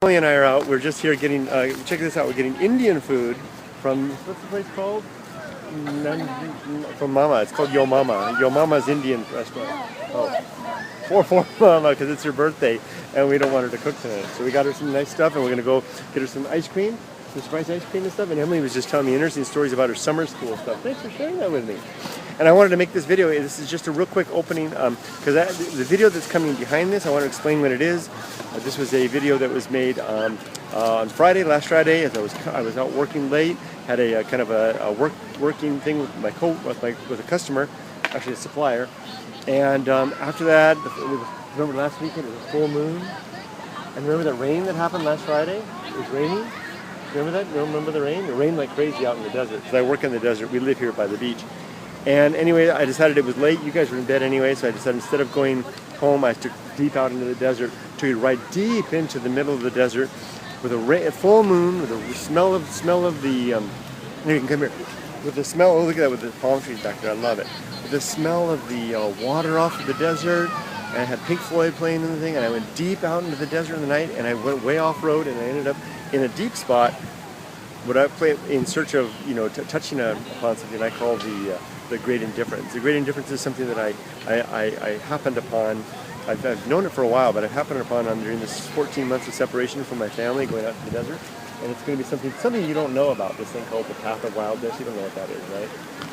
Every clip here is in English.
Emily and I are out. We're just here getting, check this out, we're getting Indian food from, what's the place called? From Mama. It's called Yo Mama. Yo Mama's Indian restaurant. Oh. For Mama, because it's her birthday, and we don't want her to cook tonight. So we got her some nice stuff, and we're going to go get her some ice cream, some surprise ice cream and stuff. And Emily was just telling me interesting stories about her summer school stuff. Thanks for sharing that with me. And I wanted to make this video. This is just a real quick opening, because the video that's coming behind this, I want to explain what it is. This was a video that was made on Friday, last Friday, as I was out working late. Had a kind of a working thing with with a customer, actually a supplier. And after that, remember last weekend it was full moon. And remember the rain that happened last Friday? It was raining. Remember that? You remember the rain? It rained like crazy out in the desert. Because I work in the desert. We live here by the beach. And anyway, I decided it was late. You guys were in bed anyway, so I decided instead of going home, I took deep out into the desert, took it right deep into the middle of the desert with a full moon, with the smell of the, you can come here, with the smell, oh look at that with the palm trees back there, I love it. With the smell of the water off of the desert, and I had Pink Floyd playing in the thing, and I went deep out into the desert in the night, and I went way off-road, and I ended up in a deep spot, what I play in search of, touching upon something I call the Great Indifference. The Great Indifference is something that I happened upon. I've known it for a while, but I've happened upon during this 14 months of separation from my family, going out to the desert. And it's going to be something you don't know about, this thing called the Path of Wildness. You don't know what that is, right?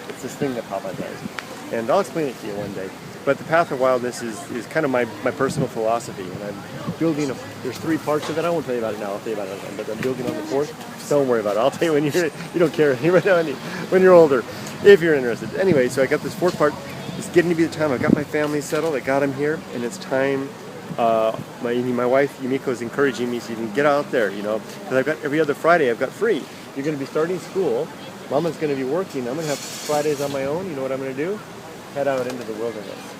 It's this thing that Papa does. And I'll explain it to you one day. But the Path of Wildness is kind of my personal philosophy. And I'm building, there's 3 parts of it. I won't tell you about it now, I'll tell you about it, but I'm building on the 4th. Don't worry about it. I'll tell you when you don't care when you're older, if you're interested. Anyway, so I got this 4th part. It's getting to be the time. I've got my family settled. I got them here, and it's time. My wife Yumiko is encouraging me so you can get out there, because I've got every other Friday I've got free. You're going to be starting school. Mama's going to be working. I'm going to have Fridays on my own. You know what I'm going to do? Head out into the wilderness.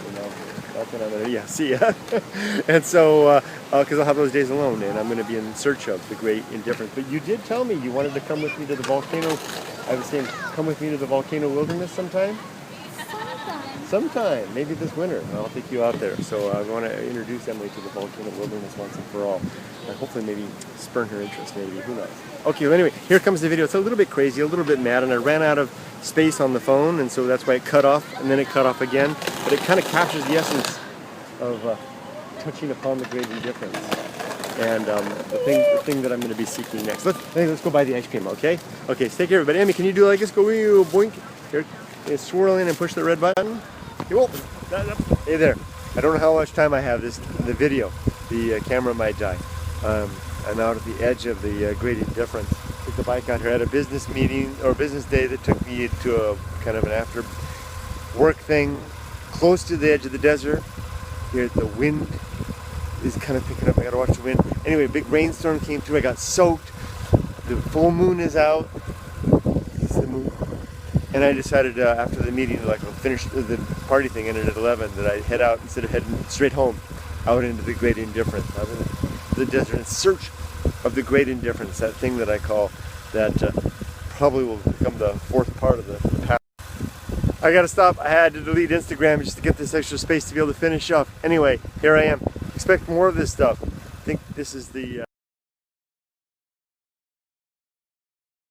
That's what I'm going to do. Yeah, see ya. And so, because I'll have those days alone, and I'm going to be in search of the Great Indifference. But you did tell me you wanted to come with me to the volcano. I was saying, come with me to the volcano wilderness sometime. Sometime, maybe this winter, I'll take you out there. So I want to introduce Emily to the volcano wilderness once and for all. And hopefully maybe spurn her interest, maybe, who knows. Okay, well anyway, here comes the video. It's a little bit crazy, a little bit mad, and I ran out of space on the phone, and so that's why it cut off, and then it cut off again. But it kind of captures the essence of touching upon the Great Indifference. And the thing that I'm going to be seeking next. Let's go buy the ice cream, okay? Okay, so take care everybody. Emmy, can you do like this? Go boink. Here, swirl in and push the red button. Hey there. I don't know how much time I have. The video. The camera might die. I'm out at the edge of the Great Indifference. Took the bike out here. I had a business meeting or business day that took me to a kind of an after work thing close to the edge of the desert. Here the wind is kind of picking up. I gotta watch the wind. Anyway, a big rainstorm came through. I got soaked. The full moon is out. This is the moon. And I decided after the meeting, like I'll finish the party thing ended at 11, that I'd head out instead of heading straight home, out into the Great Indifference, out into the desert in search of the Great Indifference, that thing that I call, that probably will become the 4th part of the path. I gotta stop. I had to delete Instagram just to get this extra space to be able to finish up. Anyway, here I am. Expect more of this stuff. I think this is the